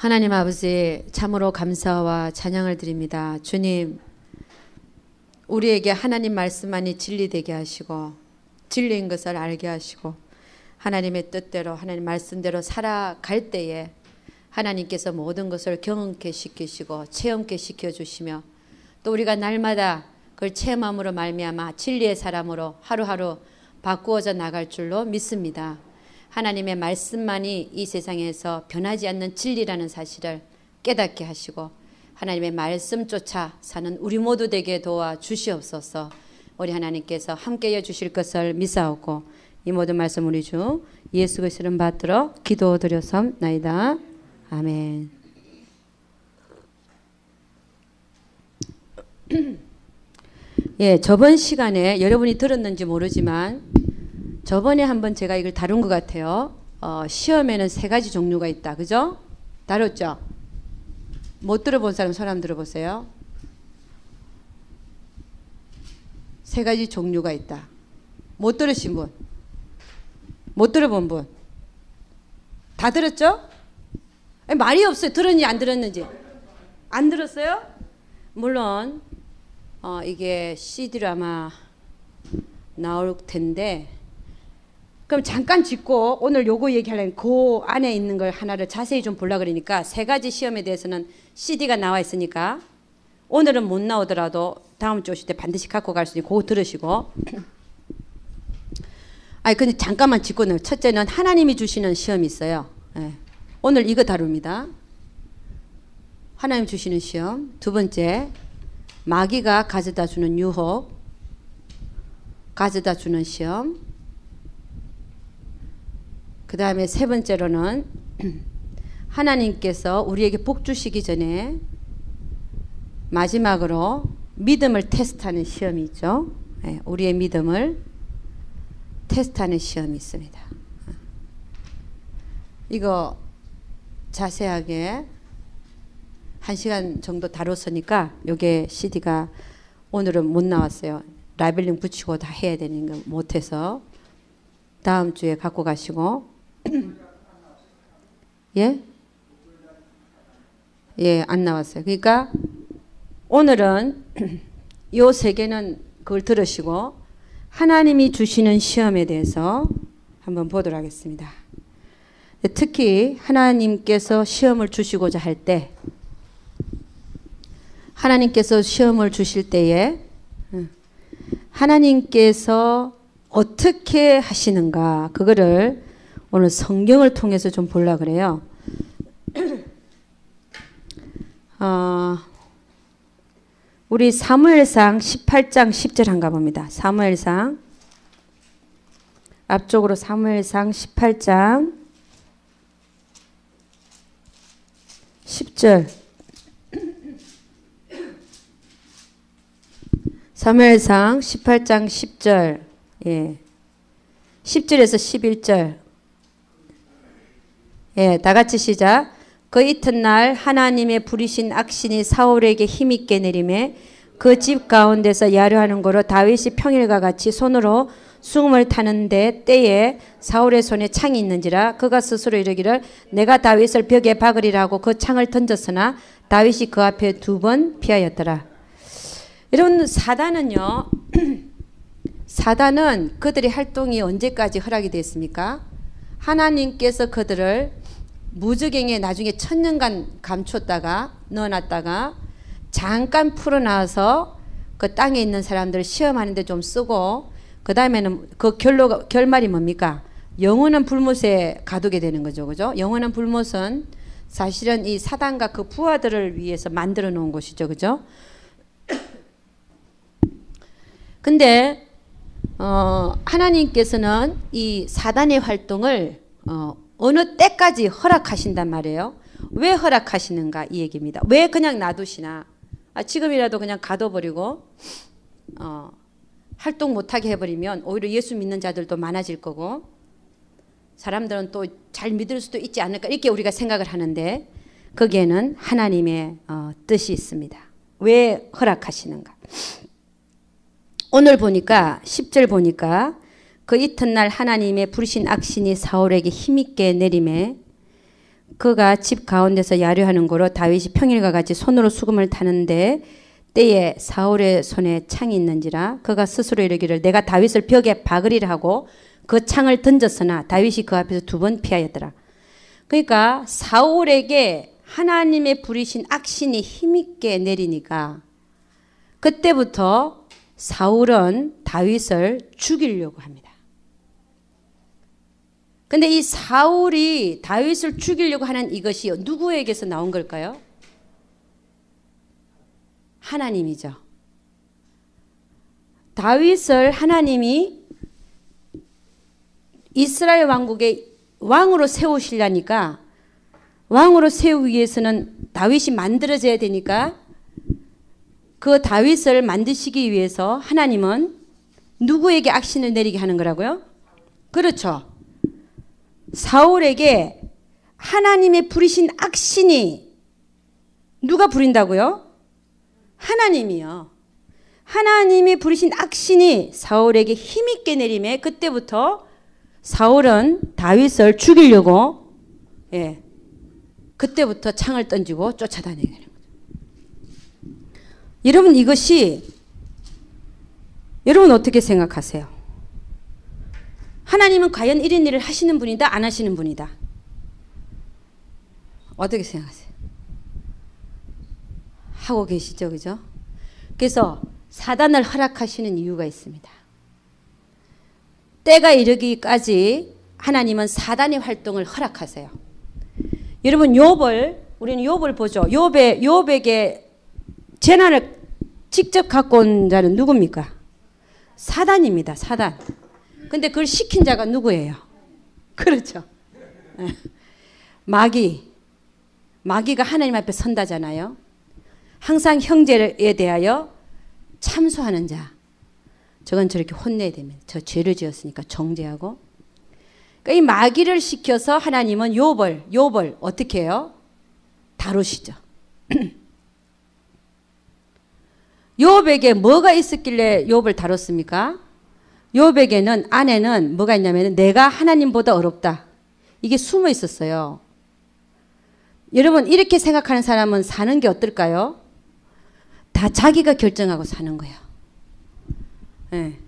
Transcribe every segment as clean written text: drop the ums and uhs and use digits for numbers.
하나님 아버지, 참으로 감사와 찬양을 드립니다. 주님, 우리에게 하나님 말씀만이 진리되게 하시고 진리인 것을 알게 하시고 하나님의 뜻대로 하나님 말씀대로 살아갈 때에 하나님께서 모든 것을 경험케 시키시고 체험케 시켜주시며 또 우리가 날마다 그걸 체험함으로 말미암아 진리의 사람으로 하루하루 바꾸어져 나갈 줄로 믿습니다. 하나님의 말씀만이 이 세상에서 변하지 않는 진리라는 사실을 깨닫게 하시고 하나님의 말씀 쫓아 사는 우리 모두 되게 도와주시옵소서. 우리 하나님께서 함께해 주실 것을 믿사오고 이 모든 말씀 우리 주 예수 그리스도 이름 받들어 기도드렸사옵나이다. 아멘. 예, 저번 시간에 여러분이 들었는지 모르지만 저번에 한번 제가 이걸 다룬 것 같아요. 시험에는 3가지 종류가 있다. 그죠? 다뤘죠? 못 들어본 사람 손 한번 들어보세요. 3가지 종류가 있다. 못 들으신 분? 못 들어본 분? 다 들었죠? 아니, 말이 없어요. 들었는지 안 들었는지. 안 들었어요? 물론 이게 CD로 아마 나올 텐데 그럼 잠깐 짚고 오늘 요거 얘기하려면 그 안에 있는 걸 하나를 자세히 좀 보려고 그러니까 3가지 시험에 대해서는 CD가 나와 있으니까 오늘은 못 나오더라도 다음 주 오실 때 반드시 갖고 갈 수 있으니 그거 들으시고 아니 근데 잠깐만 짚고는 첫째는 하나님이 주시는 시험이 있어요. 네. 오늘 이거 다룹니다. 하나님 주시는 시험. 두 번째 마귀가 가져다 주는 유혹, 가져다 주는 시험. 그 다음에 3번째로는 하나님께서 우리에게 복 주시기 전에 마지막으로 믿음을 테스트하는 시험이 있죠. 네, 우리의 믿음을 테스트하는 시험이 있습니다. 이거 자세하게 1시간 정도 다뤘으니까 요게 CD가 오늘은 못 나왔어요. 라벨링 붙이고 다 해야 되는 거 못해서 다음 주에 갖고 가시고 예? 예, 안 나왔어요. 그러니까 오늘은 요 3개는 그걸 들으시고 하나님이 주시는 시험에 대해서 한번 보도록 하겠습니다. 특히 하나님께서 시험을 주시고자 할 때 하나님께서 시험을 주실 때에 하나님께서 어떻게 하시는가 그거를 오늘 성경을 통해서 좀 보려고 그래요. 우리 사무엘상 18장 10절 한가 봅니다. 사무엘상 앞쪽으로 사무엘상 18장 10절 사무엘상 18장 10절 예. 10절에서 11절 예, 다 같이 시작. 그 이튿날 하나님의 부리신 악신이 사울에게 힘있게 내림에 그 집 가운데서 야려하는 거로 다윗이 평일과 같이 손으로 수금을 타는데 때에 사울의 손에 창이 있는지라 그가 스스로 이르기를 내가 다윗을 벽에 박으리라고 그 창을 던졌으나 다윗이 그 앞에 2번 피하였더라. 여러분 사단은요 사단은 그들의 활동이 언제까지 허락이 됐습니까? 하나님께서 그들을 무저갱에 나중에 1000년간 감췄다가 넣어놨다가 잠깐 풀어놔서 그 땅에 있는 사람들을 시험하는데 좀 쓰고 그 다음에는 그 결말이 뭡니까? 영원한 불못에 가두게 되는 거죠. 그죠? 영원한 불못은 사실은 이 사단과 그 부하들을 위해서 만들어 놓은 것이죠. 그죠? 근데 하나님께서는 이 사단의 활동을 어느 때까지 허락하신단 말이에요. 왜 허락하시는가 이 얘기입니다. 왜 그냥 놔두시나. 지금이라도 그냥 가둬버리고 활동 못하게 해버리면 오히려 예수 믿는 자들도 많아질 거고 사람들은 또 잘 믿을 수도 있지 않을까 이렇게 우리가 생각을 하는데 거기에는 하나님의 뜻이 있습니다. 왜 허락하시는가. 오늘 보니까 10절 보니까 그 이튿날 하나님의 부르신 악신이 사울에게 힘있게 내림에 그가 집 가운데서 야류하는 고로 다윗이 평일과 같이 손으로 수금을 타는데 때에 사울의 손에 창이 있는지라 그가 스스로 이르기를 내가 다윗을 벽에 박으리라 하고 그 창을 던졌으나 다윗이 그 앞에서 2번 피하였더라. 그러니까 사울에게 하나님의 부리신 악신이 힘있게 내리니까 그때부터 사울은 다윗을 죽이려고 합니다. 근데 이 사울이 다윗을 죽이려고 하는 이것이 누구에게서 나온 걸까요? 하나님이죠. 다윗을 하나님이 이스라엘 왕국의 왕으로 세우시려니까 왕으로 세우기 위해서는 다윗이 만들어져야 되니까 그 다윗을 만드시기 위해서 하나님은 누구에게 악신을 내리게 하는 거라고요? 그렇죠. 사울에게 하나님의 부리신 악신이 누가 부린다고요? 하나님이요. 하나님이 부리신 악신이 사울에게 힘있게 내림에 그때부터 사울은 다윗을 죽이려고 그때부터 창을 던지고 쫓아다니게 되는 거죠. 여러분 이것이 여러분 어떻게 생각하세요? 하나님은 과연 이런 일을 하시는 분이다 안 하시는 분이다? 어떻게 생각하세요? 하고 계시죠, 그죠? 그래서 사단을 허락하시는 이유가 있습니다. 때가 이르기까지 하나님은 사단의 활동을 허락하세요. 여러분 우리는 욥을 보죠. 욥에게 재난을 직접 갖고 온 자는 누굽니까? 사단입니다. 사단. 근데 그걸 시킨 자가 누구예요? 그렇죠. 마귀가 하나님 앞에 선다잖아요. 항상 형제에 대하여 참소하는 자. 저건 저렇게 혼내야 됩니다. 저 죄를 지었으니까 정죄하고. 그러니까 이 마귀를 시켜서 하나님은 욥을 어떻게 해요? 다루시죠. 욥에게 뭐가 있었길래 욥을 다뤘습니까? 욥에게는 안에는 뭐가 있냐면 내가 하나님보다 어렵다. 이게 숨어 있었어요. 여러분 이렇게 생각하는 사람은 사는 게 어떨까요? 다 자기가 결정하고 사는 거예요. 네.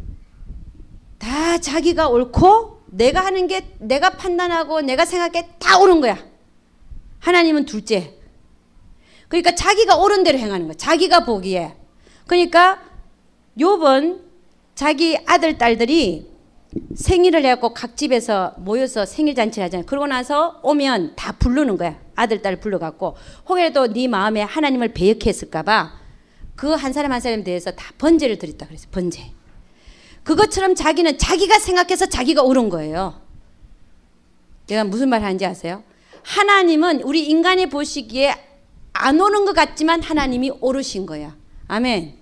다 자기가 옳고 내가 하는 게 내가 판단하고 내가 생각해 다 옳은 거야. 하나님은 둘째. 그러니까 자기가 옳은 대로 행하는 거야. 자기가 보기에. 그러니까 욥은 자기 아들 딸들이 생일을 해갖고 각 집에서 모여서 생일잔치를 하잖아요. 그러고 나서 오면 다 부르는 거야. 아들 딸 불러갖고 혹여라도 네 마음에 하나님을 배역했을까봐 그 한 사람 한 사람에 대해서 다 번제를 드렸다 그랬어요. 번제. 그것처럼 자기는 자기가 생각해서 자기가 옳은 거예요. 내가 무슨 말 하는지 아세요? 하나님은 우리 인간이 보시기에 안 옳은 것 같지만 하나님이 옳으신 거야. 아멘.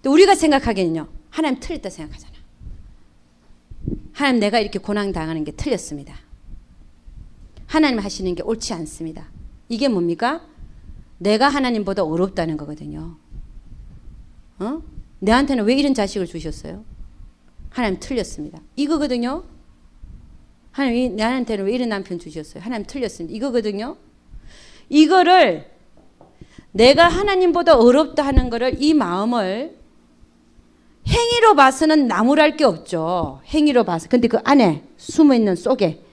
또 우리가 생각하기에는요. 하나님 틀렸다 생각하잖아. 하나님 내가 이렇게 고난당하는 게 틀렸습니다. 하나님 하시는 게 옳지 않습니다. 이게 뭡니까? 내가 하나님보다 어렵다는 거거든요. 내한테는 왜 이런 자식을 주셨어요? 하나님 틀렸습니다. 이거거든요. 하나님 나한테는 왜 이런 남편 주셨어요? 하나님 틀렸습니다. 이거거든요. 이거를 내가 하나님보다 어렵다 하는 거를 이 마음을 행위로 봐서는 나무랄 게 없죠. 행위로 봐서. 근데 그 안에 숨어있는 속에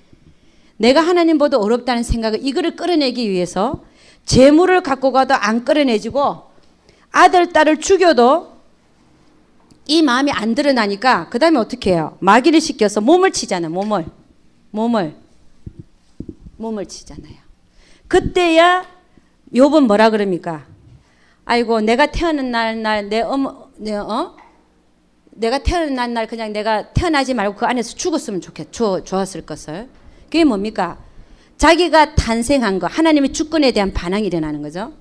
내가 하나님보다 어렵다는 생각을 이거를 끌어내기 위해서 재물을 갖고 가도 안 끌어내지고 아들 딸을 죽여도 이 마음이 안 드러나니까 그 다음에 어떻게 해요? 마귀를 시켜서 몸을 치잖아요. 몸을 치잖아요. 그때야 욥은 뭐라 그럽니까? 아이고 내가 태어난 날 내가 태어난 날 그냥 내가 태어나지 말고 그 안에서 죽었으면 좋았을 것을. 그게 뭡니까? 자기가 탄생한 거 하나님의 주권에 대한 반항이 일어나는 거죠.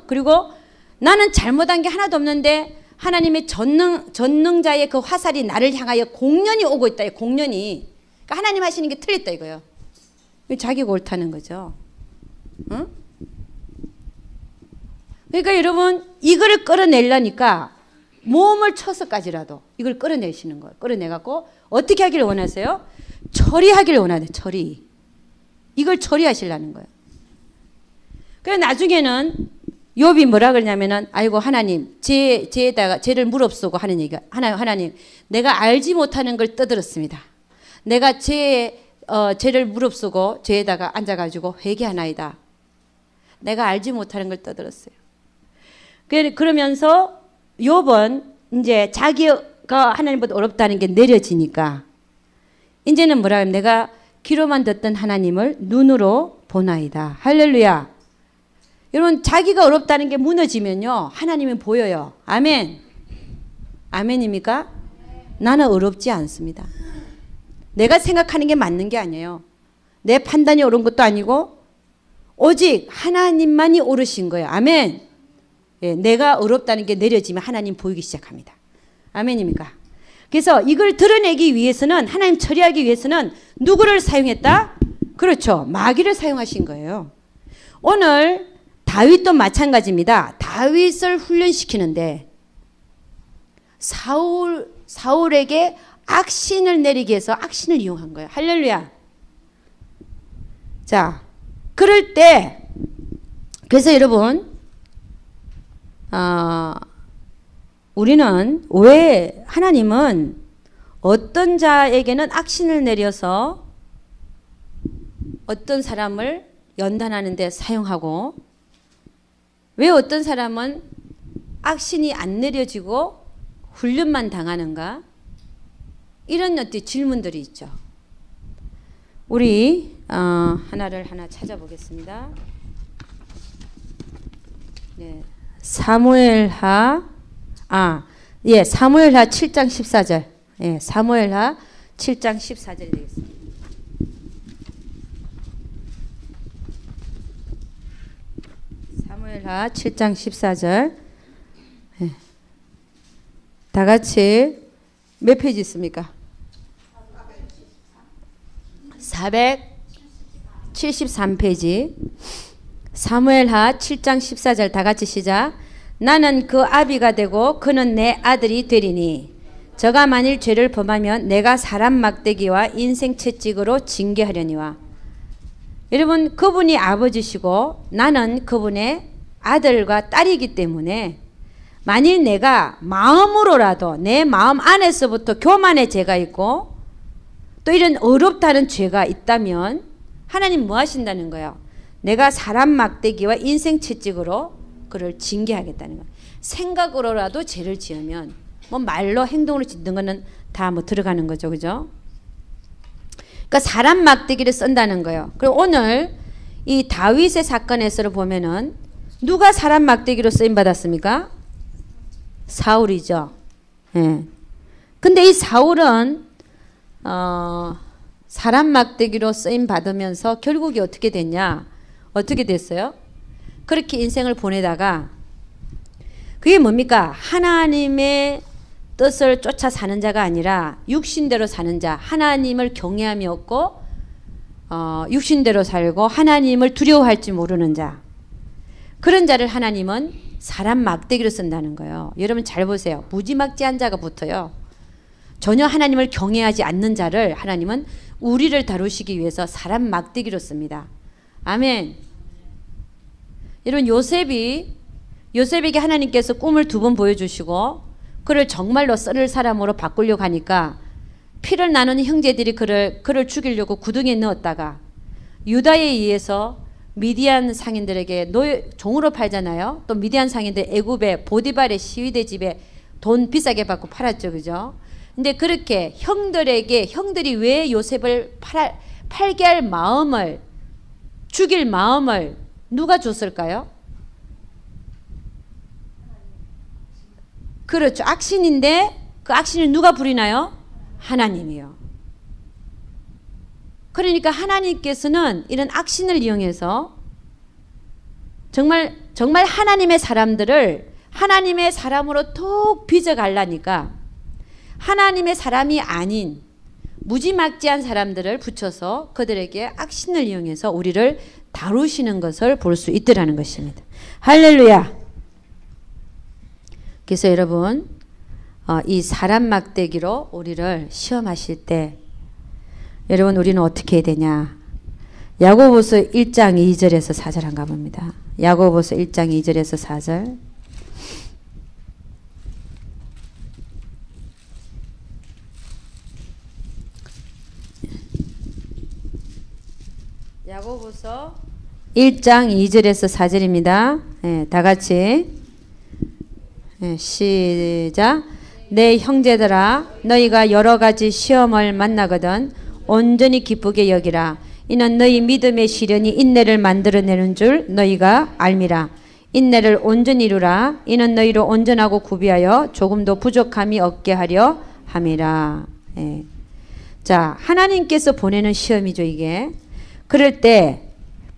그리고 나는 잘못한 게 하나도 없는데 하나님의 전능자의 그 화살이 나를 향하여 공연히 오고 있다. 공연히. 그러니까 하나님 하시는 게 틀렸다 이거예요. 자기가 옳다는 거죠. 그러니까 여러분 이거를 끌어내려니까 몸을 쳐서까지라도 이걸 끌어내시는 거예요. 끌어내갖고 어떻게 하기를 원하세요? 처리하기를 원하네. 처리. 이걸 처리하시려는 거예요. 그래서 나중에는 욥이 뭐라 그러냐면은 아이고 하나님 죄에다가 죄를 무릅쓰고 하는 얘기가 하나님 내가 알지 못하는 걸 떠들었습니다. 내가 죄를 무릅쓰고 죄에다가 앉아가지고 회개하나이다. 내가 알지 못하는 걸 떠들었어요. 그러면서 욥은 이제 자기가 하나님보다 어렵다는 게 내려지니까 이제는 뭐라 하면 내가 귀로만 듣던 하나님을 눈으로 보나이다. 할렐루야. 여러분 자기가 어렵다는 게 무너지면요 하나님은 보여요. 아멘. 아멘입니까? 나는 어렵지 않습니다. 내가 생각하는 게 맞는 게 아니에요. 내 판단이 옳은 것도 아니고 오직 하나님만이 옳으신 거예요. 아멘. 예, 내가 어렵다는 게 내려지면 하나님 보이기 시작합니다. 아멘입니까? 그래서 이걸 드러내기 위해서는 하나님 처리하기 위해서는 누구를 사용했다? 그렇죠. 마귀를 사용하신 거예요. 오늘 다윗도 마찬가지입니다. 다윗을 훈련시키는데 사울에게 악신을 내리기 위해서 악신을 이용한 거예요. 할렐루야. 자, 그럴 때 그래서 여러분 우리는 왜 하나님은 어떤 자에게는 악신을 내려서 어떤 사람을 연단하는 데 사용하고 왜 어떤 사람은 악신이 안 내려지고 훈련만 당하는가? 이런 어떤 질문들이 있죠. 우리 하나를 찾아보겠습니다. 네. 사무엘하 7장 14절. 예, 사무엘하 7장 14절이 되겠습니다. 사무엘하 7장 14절. 예. 다 같이 몇 페이지 있습니까? 473페이지. 사무엘하 7장 14절 다 같이 시작. 나는 그 아비가 되고 그는 내 아들이 되리니 저가 만일 죄를 범하면 내가 사람 막대기와 인생 채찍으로 징계하려니와. 여러분 그분이 아버지시고 나는 그분의 아들과 딸이기 때문에 만일 내가 마음으로라도 내 마음 안에서부터 교만의 죄가 있고 또 이런 어렵다는 죄가 있다면 하나님 뭐 하신다는 거예요? 내가 사람 막대기와 인생 채찍으로 그를 징계하겠다는 거예요. 생각으로라도 죄를 지으면 뭐 말로 행동으로 짓는 거는 다 뭐 들어가는 거죠. 그죠? 그러니까 사람 막대기를 쓴다는 거예요. 그리고 오늘 이 다윗의 사건에서 보면은 누가 사람 막대기로 쓰임 받았습니까? 사울이죠. 예. 근데 이 사울은 사람 막대기로 쓰임 받으면서 결국이 어떻게 됐냐? 어떻게 됐어요? 그렇게 인생을 보내다가 그게 뭡니까? 하나님의 뜻을 쫓아 사는 자가 아니라 육신대로 사는 자, 하나님을 경외함이 없고 육신대로 살고 하나님을 두려워할지 모르는 자, 그런 자를 하나님은 사람 막대기로 쓴다는 거예요. 여러분 잘 보세요. 무지막지한 자가 붙어요. 전혀 하나님을 경외하지 않는 자를 하나님은 우리를 다루시기 위해서 사람 막대기로 씁니다. 아멘. 여러분 요셉에게 하나님께서 꿈을 2번 보여주시고 그를 정말로 썰을 사람으로 바꾸려고 하니까 피를 나누는 형제들이 그를 죽이려고 구덩이에 넣었다가 유다에 의해서 미디안 상인들에게 종으로 팔잖아요. 또 미디안 상인들 애굽의 보디발의 시위대 집에 돈 비싸게 받고 팔았죠. 그죠? 근데 그렇게 형들이 왜 요셉을 팔게 할 마음을, 죽일 마음을 누가 줬을까요? 그렇죠. 악신인데 그 악신을 누가 부리나요? 하나님이요. 그러니까 하나님께서는 이런 악신을 이용해서 정말 하나님의 사람들을 하나님의 사람으로 톡 빚어가려니까 하나님의 사람이 아닌 무지막지한 사람들을 붙여서 그들에게 악신을 이용해서 우리를 다루시는 것을 볼 수 있더라는 것입니다. 할렐루야. 그래서 여러분 이 사람 막대기로 우리를 시험하실 때 여러분 우리는 어떻게 해야 되냐? 야고보서 1장 2절에서 4절 한가 봅니다. 야고보서 1장 2절에서 4절. 야고보서 1장 2절에서 4절입니다. 예, 다 같이 시작. 내 형제들아 너희가 여러 가지 시험을 만나거든 온전히 기쁘게 여기라. 이는 너희 믿음의 시련이 인내를 만들어내는 줄 너희가 알미라. 인내를 온전히 이루라. 이는 너희로 온전하고 구비하여 조금도 부족함이 없게 하려 함이라. 예. 자, 하나님께서 보내는 시험이죠, 이게. 그럴 때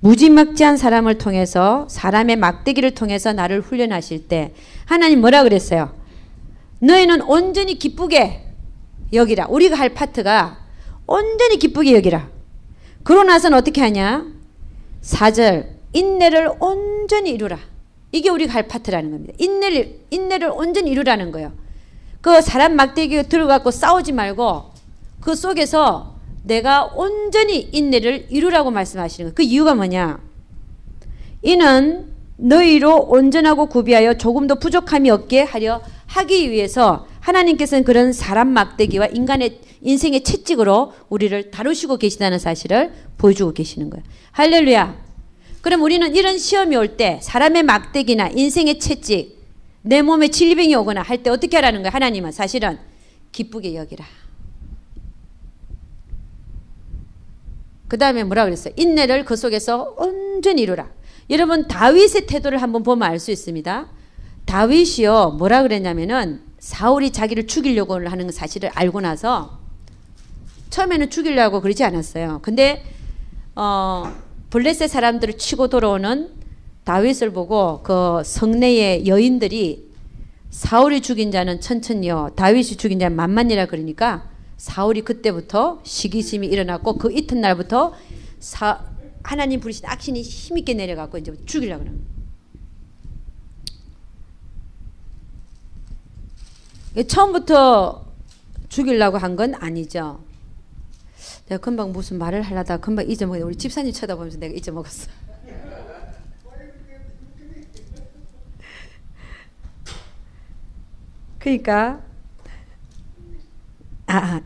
무지막지한 사람을 통해서, 사람의 막대기를 통해서 나를 훈련하실 때 하나님 뭐라 그랬어요? 너희는 온전히 기쁘게 여기라. 우리가 할 파트가 온전히 기쁘게 여기라. 그러고 나서는 어떻게 하냐? 4절 인내를 온전히 이루라. 이게 우리가 할 파트라는 겁니다. 인내를 온전히 이루라는 거예요. 그 사람 막대기에 들어가고 싸우지 말고 그 속에서 내가 온전히 인내를 이루라고 말씀하시는 거예요. 그 이유가 뭐냐? 이는 너희로 온전하고 구비하여 조금도 부족함이 없게 하려 하기 위해서 하나님께서는 그런 사람 막대기와 인간의 인생의 채찍으로 우리를 다루시고 계시다는 사실을 보여주고 계시는 거예요. 할렐루야. 그럼 우리는 이런 시험이 올 때 사람의 막대기나 인생의 채찍, 내 몸에 질병이 오거나 할 때 어떻게 하라는 거예요? 하나님은 사실은 기쁘게 여기라. 그 다음에 뭐라 그랬어요? 인내를 그 속에서 온전히 이루라. 여러분 다윗의 태도를 한번 보면 알 수 있습니다. 다윗이요 뭐라 그랬냐면은 사울이 자기를 죽이려고 하는 사실을 알고 나서 처음에는 죽이려고 그러지 않았어요. 근데 블레셋 사람들을 치고 돌아오는 다윗을 보고 그 성내의 여인들이 사울이 죽인 자는 천천히요 다윗이 죽인 자는 만만이라 그러니까 사울이 그때부터 시기심이 일어났고 그 이튿날부터 하나님 부르신 악신이 힘있게 내려가고 이제 죽이려고 그러는 거예요. 처음부터 죽이려고 한 건 아니죠. 내가 금방 무슨 말을 하려다가 금방 잊어먹었는데 우리 집사님 쳐다보면서 내가 잊어먹었어. 그러니까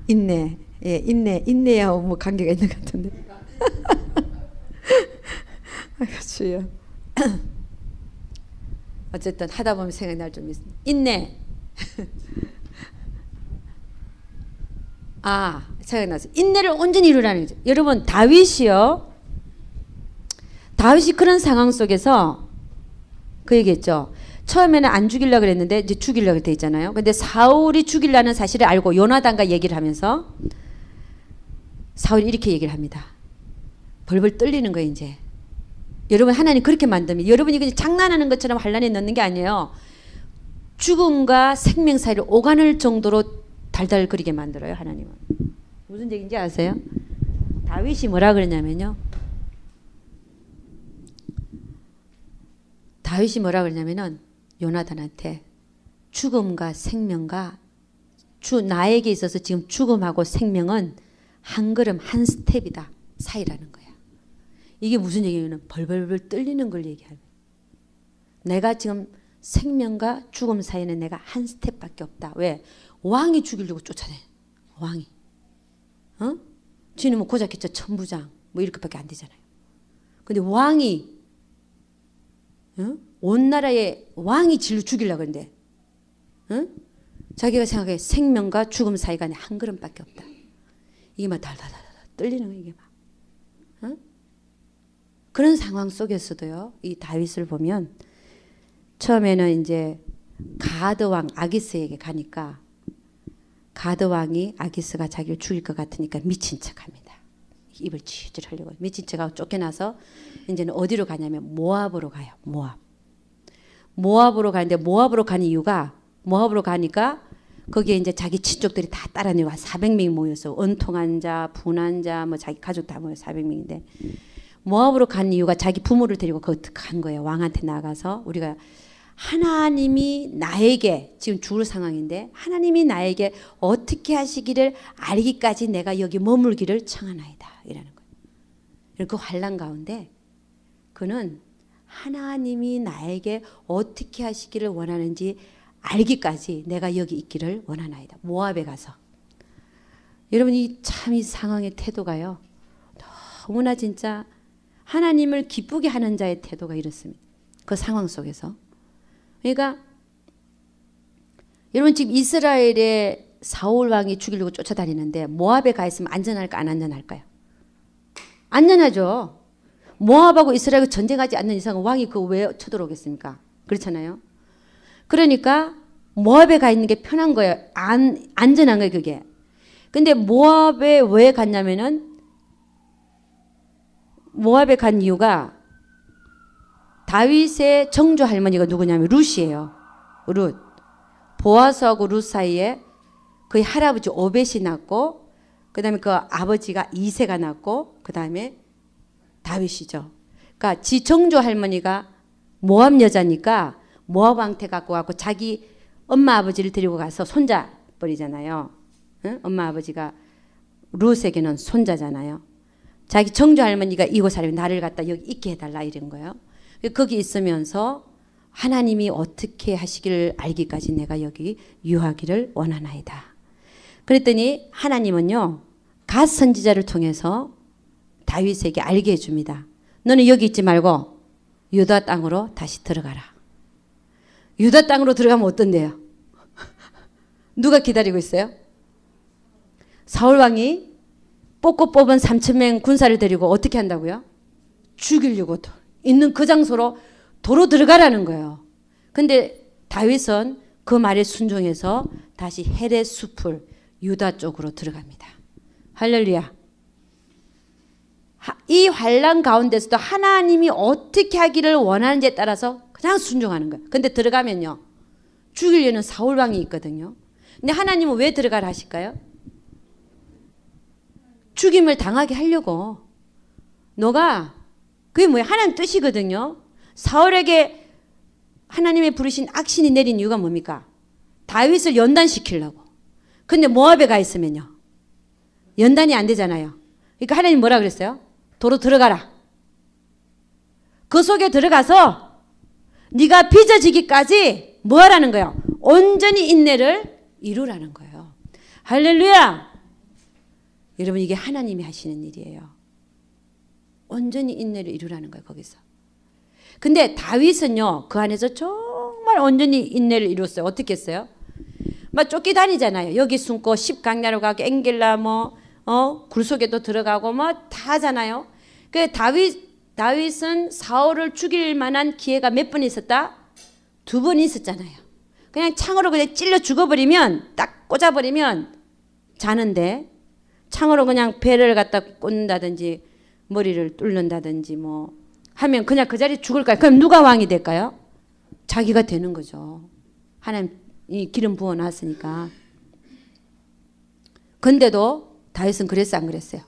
인내. 예, 인내야 뭐 관계가 있는 것 같은데. 아이고 주여. 어쨌든 하다 보면 생각날 좀 있습니다. 인내. 생각났어요. 인내를 온전히 이루라는 거죠. 여러분 다윗이요. 다윗이 그런 상황 속에서 그 얘기했죠. 처음에는 안 죽이려고 그랬는데 이제 죽이려고 돼 있잖아요. 근데 사울이 죽이려는 사실을 알고 요나단과 얘기를 하면서 사울이 이렇게 얘기를 합니다. 벌벌 떨리는 거예요 이제. 여러분 하나님 그렇게 만듭니다. 여러분이 그냥 장난하는 것처럼 환란에 넣는 게 아니에요. 죽음과 생명 사이를 오가는 정도로 달달거리게 만들어요 하나님은. 무슨 얘기인지 아세요? 다윗이 뭐라 그러냐면요. 다윗이 뭐라 그러냐면은 요나단한테 죽음과 생명과 나에게 있어서 지금 죽음하고 생명은 한 걸음 한 스텝이다 사이라는 거야. 이게 무슨 얘기냐면 벌벌벌 떨리는 걸 얘기하면 내가 지금 생명과 죽음 사이는 내가 한 스텝밖에 없다. 왜? 왕이 죽이려고 쫓아내. 왕이. 지는 뭐 고작했죠. 천부장 뭐 이렇게밖에 안 되잖아요. 근데 왕이 온 나라의 왕이 진로 죽이려고 하는데 자기가 생각해 생명과 죽음 사이가 한 걸음밖에 없다. 이게 막 달달달달 떨리는 거예요. 이게 막. 그런 상황 속에서도요. 이 다윗을 보면 처음에는 이제 가드 왕 아기스에게 가니까 가드 왕이 아기스가 자기를 죽일 것 같으니까 미친 척합니다. 입을 쥐질 하려고 미친 척하고 쫓겨나서 이제는 어디로 가냐면 모압으로 가요. 모압으로 가는데 모압으로 가는 이유가 모압으로 가니까 거기에 이제 자기 친족들이 다 따라내고 한 400명이 모여서 원통한 자, 분한 자, 뭐 자기 가족 다 모여 400명인데 모압으로 간 이유가 자기 부모를 데리고 거기 간 거예요. 왕한테 나가서 우리가 하나님이 나에게 지금 죽을 상황인데 하나님이 나에게 어떻게 하시기를 알기까지 내가 여기 머물기를 청하나이다 이라는 거예요. 그 환난 가운데 그는 하나님이 나에게 어떻게 하시기를 원하는지 알기까지 내가 여기 있기를 원하나이다. 모압에 가서. 여러분 이 상황의 태도가요. 너무나 진짜 하나님을 기쁘게 하는 자의 태도가 이렇습니다. 그 상황 속에서. 그러니까 여러분 지금 이스라엘의 사울 왕이 죽이려고 쫓아다니는데 모압에 가 있으면 안전할까 안 안전할까요? 안전하죠. 모압하고 이스라엘이 전쟁하지 않는 이상은 왕이 그 왜 쳐들어오겠습니까? 그렇잖아요. 그러니까 모압에 가 있는 게 편한 거예요. 안전한 거예요, 그게. 근데 모압에 왜 갔냐면은 모압에 간 이유가 다윗의 정조 할머니가 누구냐면 룻이에요. 룻. 보아스하고 룻 사이에 그의 할아버지 오벳이 낳고 그 다음에 그 아버지가 이새가 낳고 그 다음에 다윗이죠. 그러니까 지 정조 할머니가 모압 여자니까 모압 왕태 갖고 와서 자기 엄마 아버지를 데리고 가서 손자 버리잖아요. 응? 엄마 아버지가 룻에게는 손자잖아요. 자기 정조 할머니가 이곳 사람이 나를 갖다 여기 있게 해달라 이런 거예요. 거기 있으면서 하나님이 어떻게 하시기를 알기까지 내가 여기 유하기를 원하나이다. 그랬더니 하나님은요. 갓 선지자를 통해서 다윗에게 알게 해줍니다. 너는 여기 있지 말고 유다 땅으로 다시 들어가라. 유다 땅으로 들어가면 어떤데요? 누가 기다리고 있어요? 사울왕이 뽑고 뽑은 3,000명 군사를 데리고 어떻게 한다고요? 죽이려고 있는 그 장소로 도로 들어가라는 거예요. 근데 다윗은 그 말에 순종해서 다시 헬의 숲을 유다 쪽으로 들어갑니다. 할렐루야. 이 환난 가운데서도 하나님이 어떻게 하기를 원하는지에 따라서 그냥 순종하는 거예요. 근데 들어가면요. 죽이려는 사울왕이 있거든요. 근데 하나님은 왜 들어가라 하실까요? 죽임을 당하게 하려고. 너가 그게 뭐야? 하나님 뜻이거든요. 사울에게 하나님의 부르신 악신이 내린 이유가 뭡니까? 다윗을 연단시키려고. 근데 모압에 가 있으면요. 연단이 안 되잖아요. 그러니까 하나님 뭐라 그랬어요? 도로 들어가라. 그 속에 들어가서 네가 빚어지기까지 뭐 하라는 거예요? 온전히 인내를 이루라는 거예요. 할렐루야. 여러분 이게 하나님이 하시는 일이에요. 온전히 인내를 이루라는 거예요. 거기서. 근데 다윗은요. 그 안에서 정말 온전히 인내를 이뤘어요. 어떻게 했어요? 막 쫓기다니잖아요. 여기 숨고 십강야로 가고 엥겔라 굴속에도 들어가고 뭐 다 하잖아요. 그 다윗은 사울을 죽일 만한 기회가 몇 번 있었다? 2번 있었잖아요. 그냥 창으로 그냥 찔러 죽어버리면 딱 꽂아버리면 자는데 창으로 그냥 배를 갖다 꽂는다든지 머리를 뚫는다든지 뭐 하면 그냥 그 자리에 죽을까요? 그럼 누가 왕이 될까요? 자기가 되는 거죠. 하나님이 기름 부어놨으니까. 근데도 다윗은 그랬어 안 그랬어요?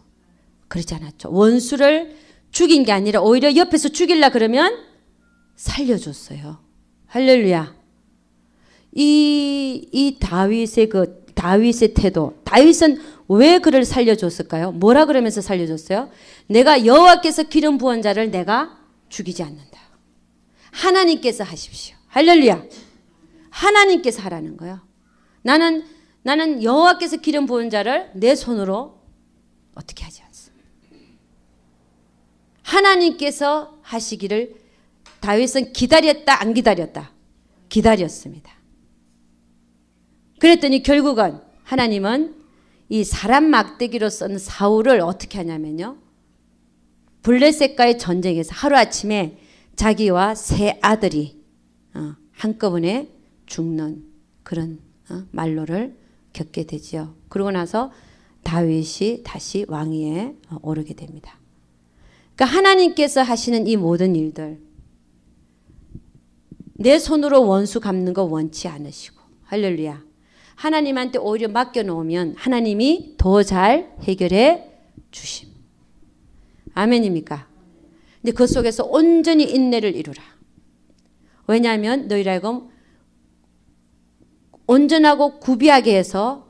그렇지 않았죠. 원수를 죽인 게 아니라 오히려 옆에서 죽일라 그러면 살려줬어요. 할렐루야. 이 다윗의 태도. 다윗은 왜 그를 살려줬을까요? 뭐라 그러면서 살려줬어요? 내가 여호와께서 기름 부은 자를 내가 죽이지 않는다. 하나님께서 하십시오. 할렐루야. 하나님께서 하라는 거예요. 나는 여호와께서 기름 부은 자를 내 손으로 어떻게 하지 않습니다. 하나님께서 하시기를 다윗은 기다렸다 안 기다렸다? 기다렸습니다. 그랬더니 결국은 하나님은 이 사람 막대기로 쓴 사울을 어떻게 하냐면요. 블레셋과의 전쟁에서 하루아침에 자기와 3 아들이 한꺼번에 죽는 그런 말로를 겪게 되지요. 그러고 나서 다윗이 다시 왕위에 오르게 됩니다. 그러니까 하나님께서 하시는 이 모든 일들 내 손으로 원수 갚는 거 원치 않으시고 할렐루야. 하나님한테 오히려 맡겨놓으면 하나님이 더 잘 해결해 주심. 아멘입니까? 근데 그 속에서 온전히 인내를 이루라. 왜냐하면 너희라 하여금 온전하고 구비하게 해서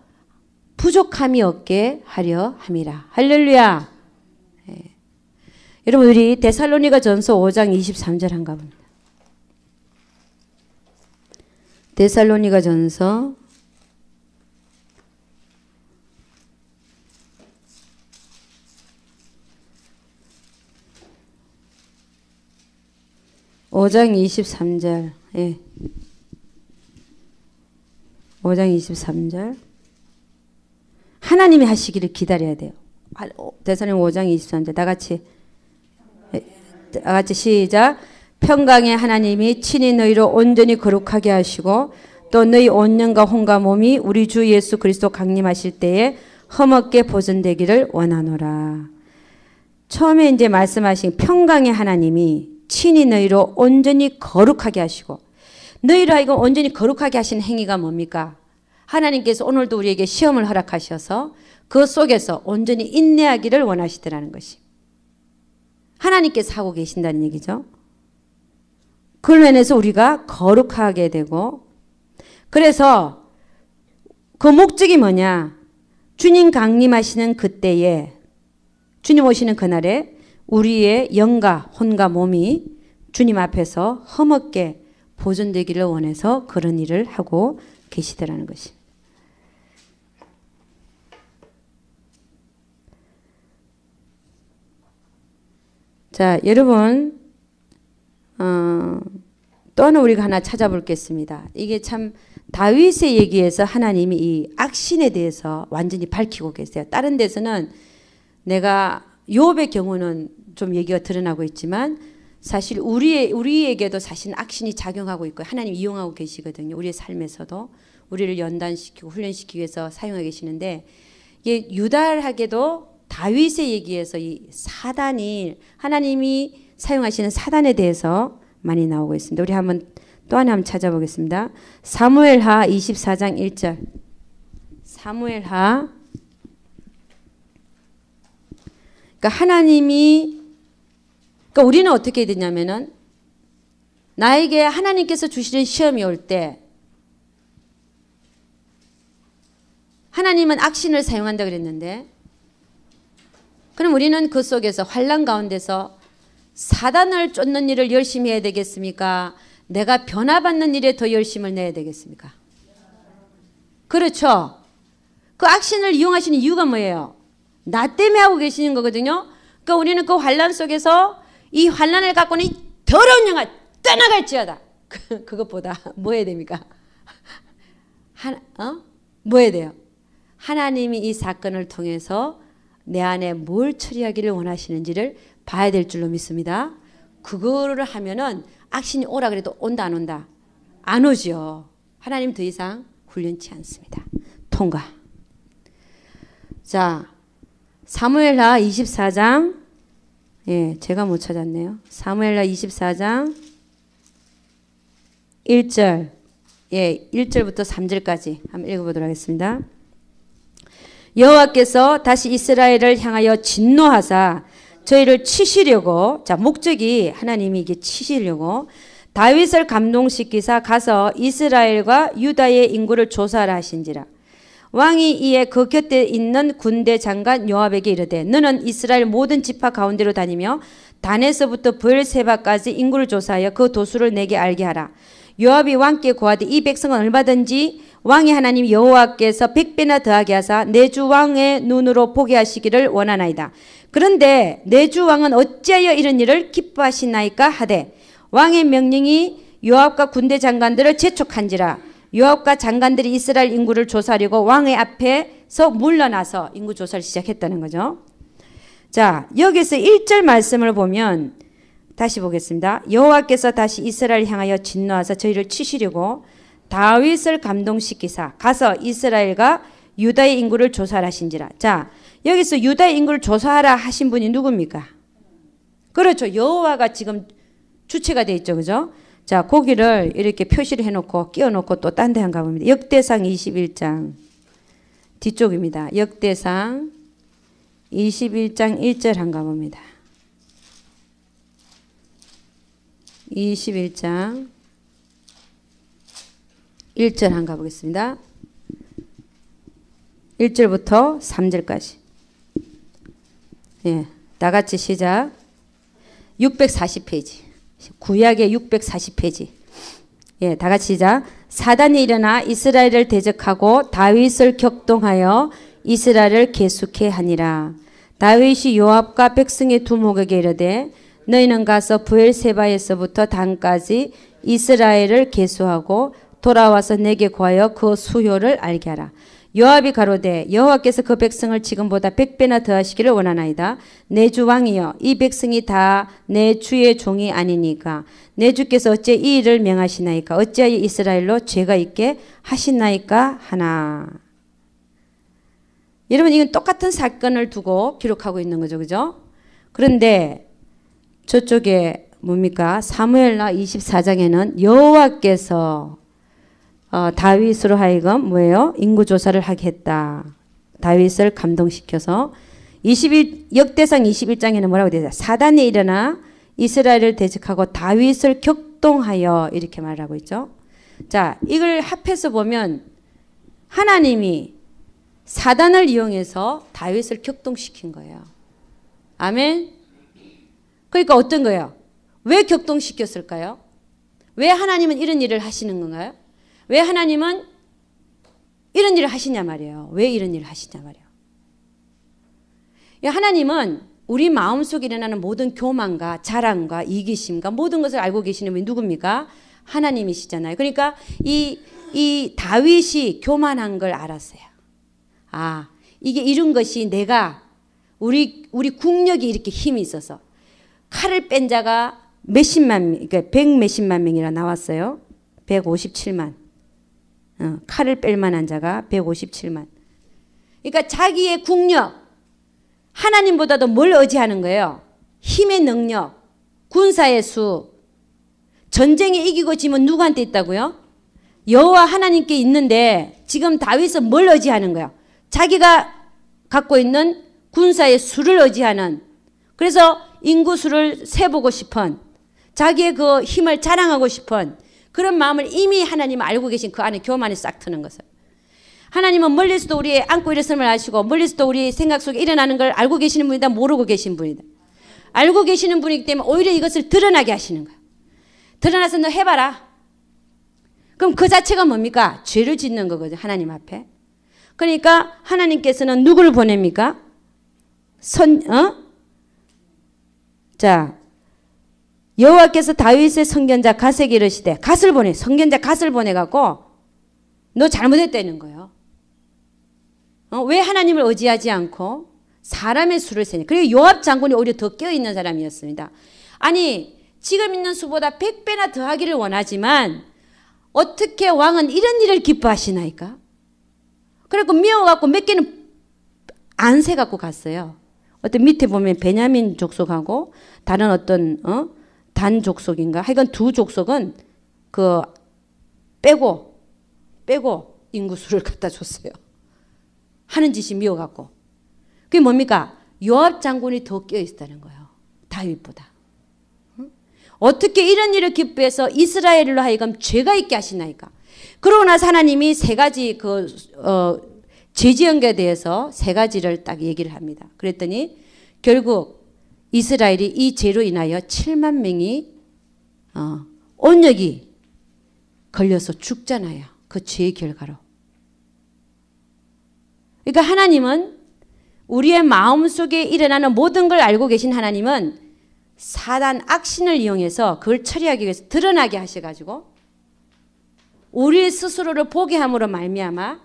부족함이 없게 하려 함이라. 할렐루야. 여러분 우리 데살로니가전서 5장 23절 한가 봅니다. 데살로니가전서 5장 23절. 예. 5장 23절. 하나님이 하시기를 기다려야 돼요. 데살로니가 5장 23절. 다 같이 시작. 평강의 하나님이 친히 너희로 온전히 거룩하게 하시고 또 너희 온 영과 혼과 몸이 우리 주 예수 그리스도 강림하실 때에 흠없게 보존되기를 원하노라. 처음에 이제 말씀하신 평강의 하나님이 친히 너희로 온전히 거룩하게 하시고, 너희로 하여금 온전히 거룩하게 하신 행위가 뭡니까? 하나님께서 오늘도 우리에게 시험을 허락하셔서 그 속에서 온전히 인내하기를 원하시더라는 것이 하나님께서 하고 계신다는 얘기죠. 그걸로 인해서 우리가 거룩하게 되고, 그래서 그 목적이 뭐냐? 주님 강림하시는 그때에, 주님 오시는 그날에 우리의 영과 혼과 몸이 주님 앞에서 흠없게 보존되기를 원해서 그런 일을 하고 계시더라는 것이. 자, 여러분, 또 하나 우리가 하나 찾아볼겠습니다. 이게 참 다윗의 얘기에서 하나님이 이 악신에 대해서 완전히 밝히고 계세요. 다른 데서는 내가 욥의 경우는 좀 얘기가 드러나고 있지만 사실 우리에게도 사실 악신이 작용하고 있고 하나님 이용하고 계시거든요. 우리의 삶에서도 우리를 연단시키고 훈련시키기 위해서 사용하고 계시는데, 이게 유달하게도 다윗의 얘기에서 이 사단이, 하나님이 사용하시는 사단에 대해서 많이 나오고 있습니다. 우리 또 하나 한번 찾아보겠습니다. 사무엘하 24장 1절. 사무엘하. 그러니까 그러니까 우리는 어떻게 되냐면은 나에게 하나님께서 주시는 시험이 올 때 하나님은 악신을 사용한다 그랬는데, 그럼 우리는 그 속에서 환난 가운데서 사단을 쫓는 일을 열심히 해야 되겠습니까? 내가 변화받는 일에 더 열심을 내야 되겠습니까? 그렇죠. 그 악신을 이용하시는 이유가 뭐예요? 나 때문에 하고 계시는 거거든요. 그러니까 우리는 그 환난 속에서 이 환난을 갖고는 이 더러운 영아 떠나갈지어다. 그것보다 뭐 해야 됩니까? 뭐 해야 돼요? 하나님이 이 사건을 통해서 내 안에 뭘 처리하기를 원하시는지를 봐야 될 줄로 믿습니다. 그거를 하면은 악신이 오라 그래도 온다 안 온다? 안 오죠. 하나님 더 이상 훈련치 않습니다. 통과. 자, 사무엘하 24장. 예, 제가 못 찾았네요. 사무엘하 24장 1절. 예, 1절부터 3절까지 한번 읽어보도록 하겠습니다. 여호와께서 다시 이스라엘을 향하여 진노하사 저희를 치시려고, 자, 목적이 하나님이 이게 치시려고 다윗을 감동시키사 가서 이스라엘과 유다의 인구를 조사하라 하신지라. 왕이 이에 그 곁에 있는 군대 장관 요압에게 이르되 너는 이스라엘 모든 지파 가운데로 다니며 단에서부터 브엘세바까지 인구를 조사하여 그 도수를 내게 알게 하라. 요압이 왕께 고하되 이 백성은 얼마든지 왕의 하나님 여호와께서 100배나 더하게 하사 내 주 왕의 눈으로 보게 하시기를 원하나이다. 그런데 내 주 왕은 어찌하여 이런 일을 기뻐하시나이까 하되 왕의 명령이 요압과 군대 장관들을 재촉한지라. 요압과 장관들이 이스라엘 인구를 조사하려고 왕의 앞에서 물러나서 인구 조사를 시작했다는 거죠. 자, 여기서 1절 말씀을 보면 다시 보겠습니다. 여호와께서 다시 이스라엘을 향하여 진노하사 저희를 치시려고 다윗을 감동시키사 가서 이스라엘과 유다의 인구를 조사하라 하신지라. 자, 여기서 유다의 인구를 조사하라 하신 분이 누굽니까? 그렇죠. 여호와가 지금 주체가 돼 있죠. 그죠? 자, 거기를 이렇게 표시를 해놓고 끼워놓고 또 딴 데 한가 봅니다. 역대상 21장 뒤쪽입니다. 역대상 21장 1절 한가 봅니다. 21장 1절 한가 보겠습니다. 1절부터 3절까지. 예, 다 같이 시작. 640페이지. 구약의 640페이지. 예, 다 같이 시작. 사단이 일어나 이스라엘을 대적하고 다윗을 격동하여 이스라엘을 계속해 하니라. 다윗이 요압과 백성의 두목에게 이르되 너희는 가서 브엘세바에서부터 단까지 이스라엘을 계수하고 돌아와서 내게 구하여 그 수요를 알게 하라. 요압이 가로되 여호와께서 그 백성을 지금보다 100배나 더하시기를 원하나이다. 내 주 왕이여 이 백성이 다 내 주의 종이 아니니까 내 주께서 어찌 이 일을 명하시나이까 어찌하여 이스라엘로 죄가 있게 하시나이까 하나. 여러분 이건 똑같은 사건을 두고 기록하고 있는 거죠. 그죠? 그런데 저쪽에 뭡니까? 사무엘라 24장에는 여호와께서 다윗으로 하여금 뭐예요? 인구조사를 하게 했다. 다윗을 감동시켜서 역대상 21장에는 뭐라고 되어 있어요? 사단이 일어나 이스라엘을 대적하고 다윗을 격동하여 이렇게 말하고 있죠. 자, 이걸 합해서 보면 하나님이 사단을 이용해서 다윗을 격동시킨 거예요. 아멘? 그러니까 어떤 거예요? 왜 격동시켰을까요? 왜 하나님은 이런 일을 하시는 건가요? 왜 하나님은 이런 일을 하시냐 말이에요. 왜 이런 일을 하시냐 말이에요. 하나님은 우리 마음속에 일어나는 모든 교만과 자랑과 이기심과 모든 것을 알고 계시는 분이 누굽니까? 하나님이시잖아요. 그러니까 이 다윗이 교만한 걸 알았어요. 아, 이게 이런 것이 내가 우리 국력이 이렇게 힘이 있어서 칼을 뺀 자가 몇십만 명, 그러니까 100몇십만 명이라 나왔어요. 157만. 칼을 뺄 만한 자가 157만. 그러니까 자기의 국력, 하나님보다도 뭘 의지하는 거예요? 힘의 능력, 군사의 수. 전쟁에 이기고 지면 누구한테 있다고요? 여호와 하나님께 있는데 지금 다윗은 뭘 의지하는 거예요? 자기가 갖고 있는 군사의 수를 의지하는, 그래서 인구수를 세보고 싶은, 자기의 그 힘을 자랑하고 싶은 그런 마음을 이미 하나님은 알고 계신 그 안에 교만이 싹 트는 것을. 하나님은 멀리서도 우리의 안고 일어섬을 아시고 멀리서도 우리 생각 속에 일어나는 걸 알고 계시는 분이다, 모르고 계신 분이다. 알고 계시는 분이기 때문에 오히려 이것을 드러나게 하시는 거야. 드러나서 너 해봐라. 그럼 그 자체가 뭡니까? 죄를 짓는 거거든요. 하나님 앞에. 그러니까 하나님께서는 누구를 보냅니까? 자, 여호와께서 다윗의 선견자 갓에게 이르시되, 갓을 보내, 선견자 갓을 보내갖고 너 잘못했다는 거예요. 왜 하나님을 의지하지 않고 사람의 수를 세냐. 그리고 요압 장군이 오히려 더 깨어있는 사람이었습니다. 아니 지금 있는 수보다 100배나 더하기를 원하지만 어떻게 왕은 이런 일을 기뻐하시나이까? 그래갖고 미워갖고 몇 개는 안 세갖고 갔어요. 어떤 밑에 보면 베냐민 족속하고 다른 어떤 단 족속인가? 하여간 두 족속은 그 빼고 인구수를 갖다 줬어요. 하는 짓이 미워갖고. 그게 뭡니까? 요압 장군이 더 깨어있다는 거예요. 다윗보다. 어떻게 이런 일을 기뻐해서 이스라엘로 하여금 죄가 있게 하시나이까? 그러고 나서 하나님이 세 가지 죄 지은 것에 대해서 세 가지를 딱 얘기를 합니다. 그랬더니 결국 이스라엘이 이 죄로 인하여 7만 명이 온역이 걸려서 죽잖아요. 그 죄의 결과로. 그러니까 하나님은 우리의 마음속에 일어나는 모든 걸 알고 계신 하나님은 사단 악신을 이용해서 그걸 처리하기 위해서 드러나게 하셔가지고 우리 스스로를 보게 함으로 말미암아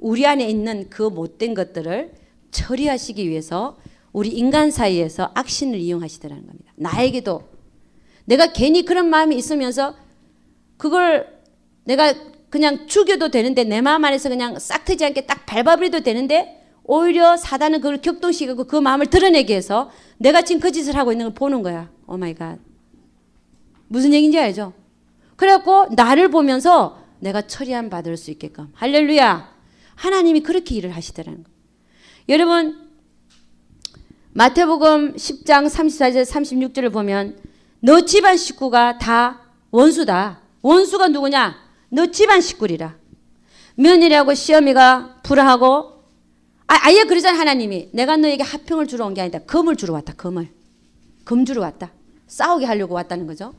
우리 안에 있는 그 못된 것들을 처리하시기 위해서 우리 인간 사이에서 악신을 이용하시더라는 겁니다. 나에게도 내가 괜히 그런 마음이 있으면서 그걸 내가 그냥 죽여도 되는데 내 마음 안에서 그냥 싹 트지 않게 딱 밟아버려도 되는데 오히려 사단은 그걸 격동시키고 그 마음을 드러내게 해서 내가 지금 그 짓을 하고 있는 걸 보는 거야. 오 마이 갓. 무슨 얘기인지 알죠? 그래갖고 나를 보면서 내가 처리함 받을 수 있게끔. 할렐루야. 하나님이 그렇게 일을 하시더라는 거예요. 여러분 마태복음 10장 34절 36절을 보면 너 집안 식구가 다 원수다. 원수가 누구냐? 너 집안 식구리라. 며느리하고 시어미가 불화하고 아예 그러잖아. 하나님이 내가 너에게 화평을 주러 온 게 아니다. 금을 주러 왔다. 금을. 금 주러 왔다. 싸우게 하려고 왔다는 거죠.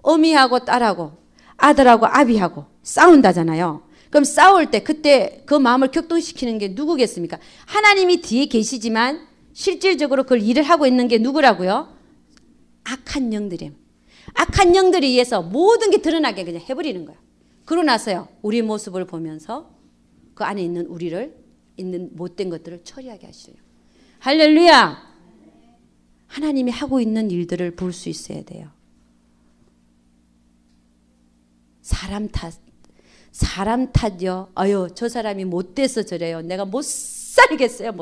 어미하고 딸하고 아들하고 아비하고 싸운다잖아요. 그럼 싸울 때 그때 그 마음을 격동시키는 게 누구겠습니까? 하나님이 뒤에 계시지만 실질적으로 그걸 일을 하고 있는 게 누구라고요? 악한 영들이에요. 악한 영들에 의해서 모든 게 드러나게 그냥 해버리는 거야. 그러고 나서요, 우리 모습을 보면서 그 안에 있는 우리를, 있는 못된 것들을 처리하게 하시려고. 할렐루야! 하나님이 하고 있는 일들을 볼 수 있어야 돼요. 사람 탓이요. 아유, 저 사람이 못돼서 저래요. 내가 못 살겠어요.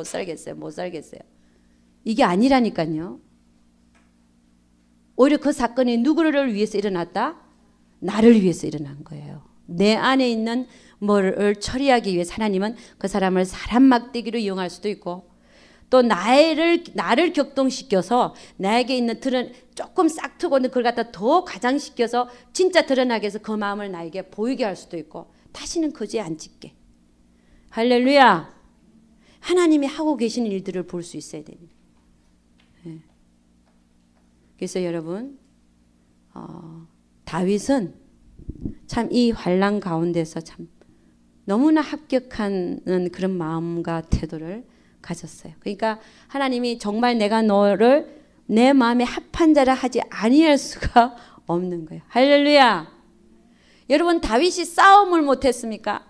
이게 아니라니까요. 오히려 그 사건이 누구를 위해서 일어났다? 나를 위해서 일어난 거예요. 내 안에 있는 뭐를 처리하기 위해 하나님은 그 사람을 사람 막대기로 이용할 수도 있고, 또 나를 격동시켜서 나에게 있는 조금 싹트고 그걸 갖다 더 가장시켜서 진짜 드러나게 해서 그 마음을 나에게 보이게 할 수도 있고, 다시는 거지에 안 찍게. 할렐루야. 하나님이 하고 계신 일들을 볼 수 있어야 됩니다. 네. 그래서 여러분, 다윗은 참 이 환난 가운데서 참 너무나 합격한 그런 마음과 태도를 가졌어요. 그러니까 하나님이 정말 내가 너를 내 마음에 합한 자라 하지 아니할 수가 없는 거예요. 할렐루야. 여러분, 다윗이 싸움을 못했습니까?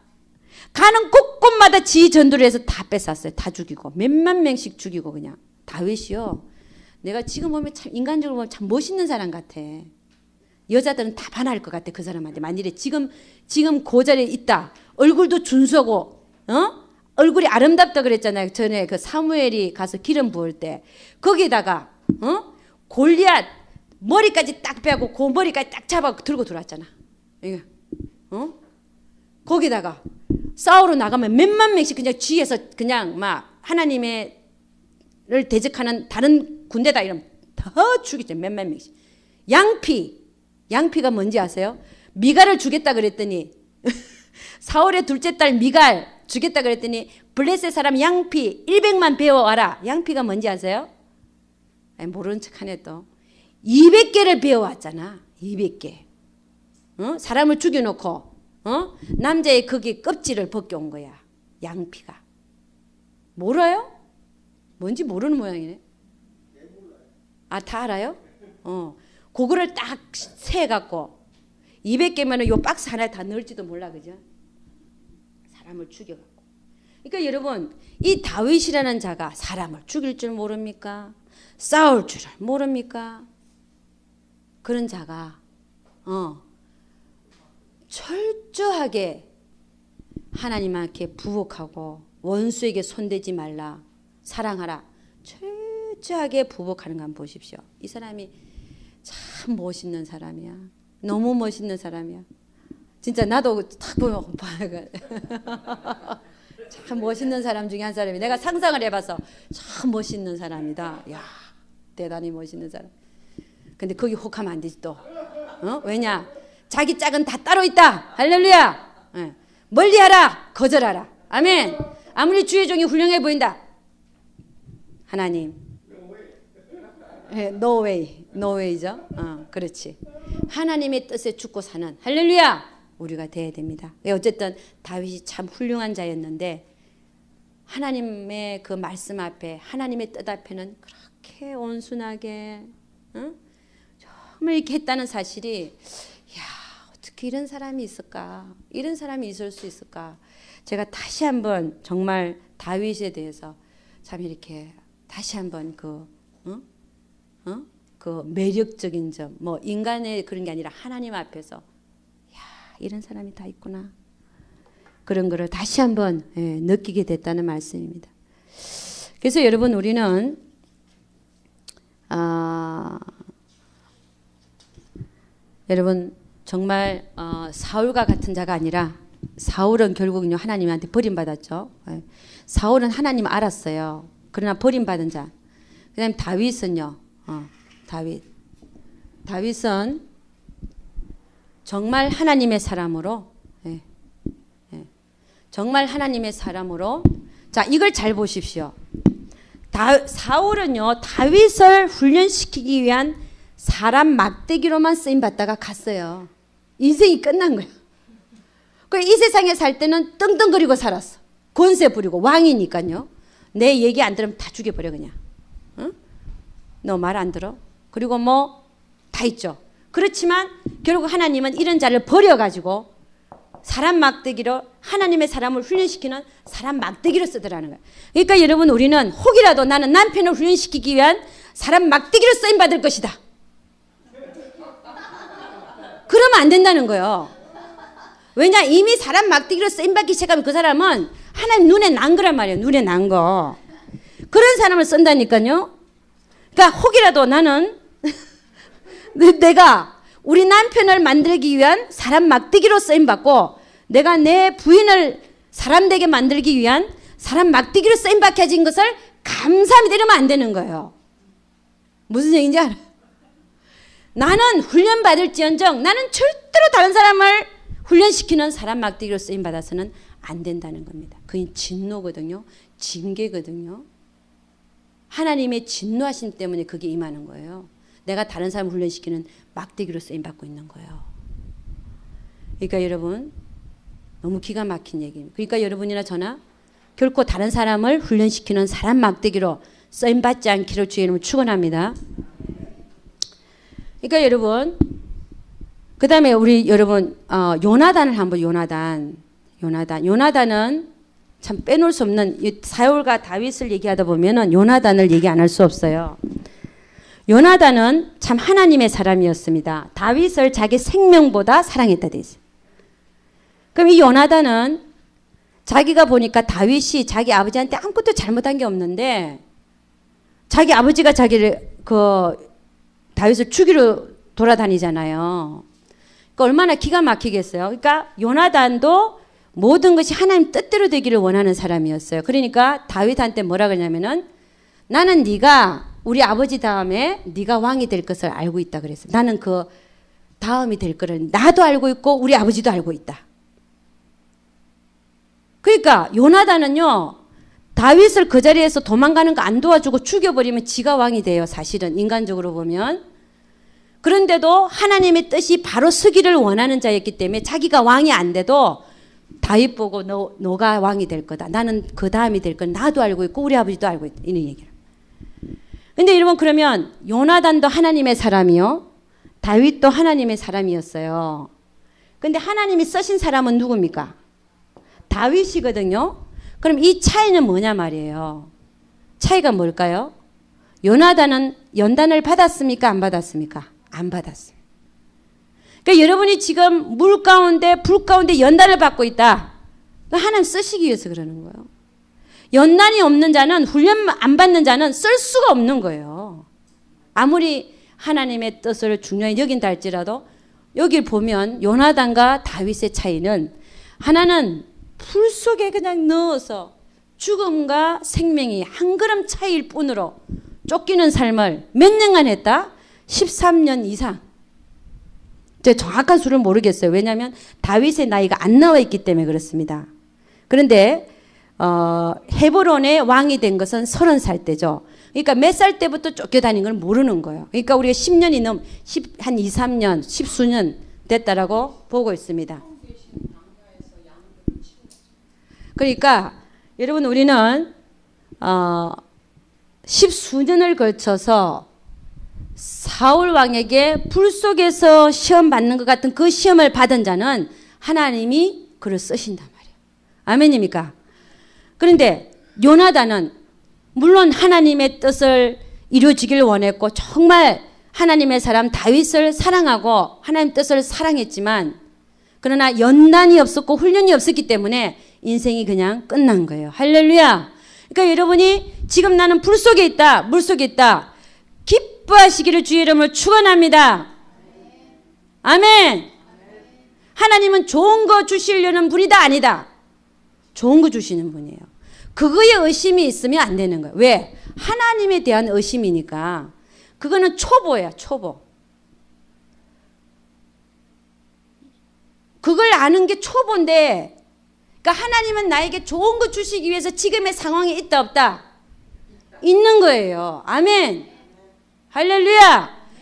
가는 곳곳마다 지 전투를 해서 다 뺏었어요. 다 죽이고 몇만 명씩 죽이고. 그냥 다윗이요, 내가 지금 보면 참 인간적으로 보면 참 멋있는 사람 같아. 여자들은 다 반할 것 같아, 그 사람한테. 만일에 지금 그 자리에 있다, 얼굴도 준수하고, 얼굴이 아름답다 그랬잖아요. 전에 그 사무엘이 가서 기름 부을 때 거기다가 골리앗 머리까지 딱 빼고 그 머리까지 딱 잡아 들고 들어왔잖아. 이게 거기다가 싸우러 나가면 몇만 명씩 그냥 뒤에서 그냥 막 하나님을 대적하는 다른 군대다 이러면 더 죽이죠. 몇만 명씩. 양피가 뭔지 아세요? 미갈을 주겠다 그랬더니 사울의 둘째 딸 미갈 주겠다 그랬더니 블레셋 사람 양피 100만 배워와라. 양피가 뭔지 아세요? 아니, 모르는 척하네 또. 200개를 배워왔잖아. 200개. 사람을 죽여놓고 남자의 거기 껍질을 벗겨온 거야. 양피가. 몰라요? 뭔지 모르는 모양이네. 아, 다 알아요? 그거를 딱 세갖고 200개면 요 박스 하나에 다 넣을지도 몰라, 그죠? 사람을 죽여갖고. 그러니까 여러분, 이 다윗이라는 자가 사람을 죽일 줄 모릅니까? 싸울 줄을 모릅니까? 그런 자가 철저하게 하나님께 부복하고 원수에게 손대지 말라, 사랑하라, 철저하게 부복하는 거 한번 보십시오. 이 사람이 참 멋있는 사람이야. 너무 멋있는 사람이야. 진짜 나도 딱 보면 참 멋있는 사람 중에 한 사람이, 내가 상상을 해봐서 참 멋있는 사람이다. 야, 대단히 멋있는 사람. 근데 거기 혹하면 안 되지 또. 왜냐? 자기 짝은 다 따로 있다. 할렐루야. 멀리하라, 거절하라. 아멘. 아무리 주의 종이 훌륭해 보인다, 하나님, no way죠. 그렇지. 하나님의 뜻에 죽고 사는, 할렐루야, 우리가 돼야 됩니다. 어쨌든 다윗이 참 훌륭한 자였는데 하나님의 그 말씀 앞에, 하나님의 뜻 앞에는 그렇게 온순하게 정말 이렇게 했다는 사실이, 야, 어떻게 이런 사람이 있을까? 이런 사람이 있을 수 있을까? 제가 다시 한번 정말 다윗에 대해서 참 이렇게 다시 한번 그 매력적인 점, 뭐 인간의 그런 게 아니라 하나님 앞에서, 야, 이런 사람이 다 있구나, 그런 거를 다시 한번 느끼게 됐다는 말씀입니다. 그래서 여러분, 우리는 여러분 정말 사울과 같은 자가 아니라, 사울은 결국은요 하나님한테 버림받았죠. 사울은 하나님 알았어요. 그러나 버림받은 자. 그다음에 다윗은요. 다윗은 정말 하나님의 사람으로, 정말 하나님의 사람으로. 자, 이걸 잘 보십시오. 사울은요 다윗을 훈련시키기 위한 사람 막대기로만 쓰임받다가 갔어요. 인생이 끝난 거야. 이 세상에 살 때는 떵떵거리고 살았어. 권세 부리고 왕이니까요. 내 얘기 안 들으면 다 죽여버려 그냥. 응? 너 말 안 들어? 그리고 뭐 다 있죠. 그렇지만 결국 하나님은 이런 자를 버려가지고 사람 막대기로 하나님의 사람을 훈련시키는 사람 막대기로 쓰더라는 거예요. 그러니까 여러분 우리는 혹이라도 나는 남편을 훈련시키기 위한 사람 막대기로 쓰임받을 것이다. 그러면 안 된다는 거예요. 왜냐 이미 사람 막대기로 쓰임받기 시작하면 그 사람은 하나님 눈에 난 거란 말이에요. 눈에 난 거. 그런 사람을 쓴다니까요. 그러니까 혹이라도 나는 내가 우리 남편을 만들기 위한 사람 막대기로 쓰임받고 내가 내 부인을 사람되게 만들기 위한 사람 막대기로 쓰임받게 해진 것을 감사합니다 이러면 안 되는 거예요. 무슨 얘기인지 알아요? 나는 훈련받을지언정 나는 절대로 다른 사람을 훈련시키는 사람 막대기로 쓰임받아서는 안 된다는 겁니다. 그게 진노거든요. 징계거든요. 하나님의 진노하심 때문에 그게 임하는 거예요. 내가 다른 사람을 훈련시키는 막대기로 쓰임받고 있는 거예요. 그러니까 여러분 너무 기가 막힌 얘기입니다. 그러니까 여러분이나 저나 결코 다른 사람을 훈련시키는 사람 막대기로 쓰임받지 않기를 주의 이름으로 축원합니다. 그러니까 여러분 그 다음에 우리 여러분 요나단을 한번 요나단은 참 빼놓을 수 없는 사울과 다윗을 얘기하다 보면은 요나단을 얘기 안 할 수 없어요. 요나단은 참 하나님의 사람이었습니다. 다윗을 자기 생명보다 사랑했다 돼 있어요. 그럼 이 요나단은 자기가 보니까 다윗이 자기 아버지한테 아무것도 잘못한 게 없는데 자기 아버지가 자기를 다윗을 죽이러 돌아다니잖아요. 그러니까 얼마나 기가 막히겠어요. 그러니까 요나단도 모든 것이 하나님 뜻대로 되기를 원하는 사람이었어요. 그러니까 다윗한테 뭐라 그러냐면은 나는 네가 우리 아버지 다음에 네가 왕이 될 것을 알고 있다 그랬어요. 나는 그 다음이 될 거를 나도 알고 있고 우리 아버지도 알고 있다. 그러니까 요나단은요. 다윗을 그 자리에서 도망가는 거 안 도와주고 죽여버리면 지가 왕이 돼요. 사실은 인간적으로 보면. 그런데도 하나님의 뜻이 바로 서기를 원하는 자였기 때문에 자기가 왕이 안 돼도 다윗 보고 너가 왕이 될 거다. 나는 그 다음이 될 건 나도 알고 있고 우리 아버지도 알고 있다. 이런 얘기를. 근데 여러분 그러면 요나단도 하나님의 사람이요. 다윗도 하나님의 사람이었어요. 근데 하나님이 쓰신 사람은 누굽니까? 다윗이거든요. 그럼 이 차이는 뭐냐 말이에요. 차이가 뭘까요? 요나단은 연단을 받았습니까? 안 받았습니까? 안 받았습니다. 그러니까 여러분이 지금 물 가운데 불 가운데 연단을 받고 있다. 하나님 쓰시기 위해서 그러는 거예요. 연단이 없는 자는 훈련 안 받는 자는 쓸 수가 없는 거예요. 아무리 하나님의 뜻을 중요히 여긴다 할지라도 여길 보면 요나단과 다윗의 차이는 하나는 불 속에 그냥 넣어서 죽음과 생명이 한 걸음 차이일 뿐으로 쫓기는 삶을 몇 년간 했다? 13년 이상. 제가 정확한 수를 모르겠어요. 왜냐하면 다윗의 나이가 안 나와 있기 때문에 그렇습니다. 그런데 헤브론의 왕이 된 것은 30살 때죠. 그러니까 몇 살 때부터 쫓겨다닌 걸 모르는 거예요. 그러니까 우리가 10년이 한 2, 3년, 10수년 됐다라고 보고 있습니다. 그러니까 여러분 우리는 10수년을 걸쳐서 사울 왕에게 불 속에서 시험 받는 것 같은 그 시험을 받은 자는 하나님이 그를 쓰신단 말이에요. 아멘입니까? 그런데 요나단은 물론 하나님의 뜻을 이루어지길 원했고 정말 하나님의 사람 다윗을 사랑하고 하나님 뜻을 사랑했지만 그러나 연단이 없었고 훈련이 없었기 때문에 인생이 그냥 끝난 거예요. 할렐루야. 그러니까 여러분이 지금 나는 불 속에 있다. 물 속에 있다. 기뻐하시기를 주의 이름으로 축원합니다. 아멘. 하나님은 좋은 거 주시려는 분이다 아니다. 좋은 거 주시는 분이에요. 그거에 의심이 있으면 안 되는 거예요. 왜? 하나님에 대한 의심이니까. 그거는 초보예요. 초보. 그걸 아는 게 초보인데 그러니까 하나님은 나에게 좋은 거 주시기 위해서 지금의 상황이 있다 없다? 있는 거예요. 아멘. 할렐루야.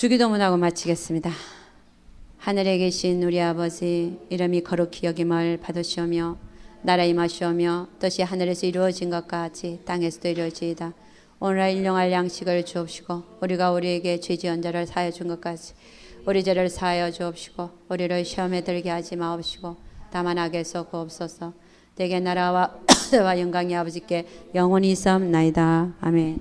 주기도문하고 마치겠습니다. 하늘에 계신 우리 아버지, 이름이 거룩히 여김을 받으시오며 나라 임하시오며 뜻이 하늘에서 이루어진 것 같이 땅에서도 이루어지이다. 오늘날 일용할 양식을 주옵시고 우리가 우리에게 죄 지은 자를 사하여 준 것 같이 우리 죄를 사하여 주옵시고 우리를 시험에 들게 하지 마옵시고 다만 악에서 구옵소서. 대개 나라와 영광이 아버지께 영원히 있사옵나이다. 아멘.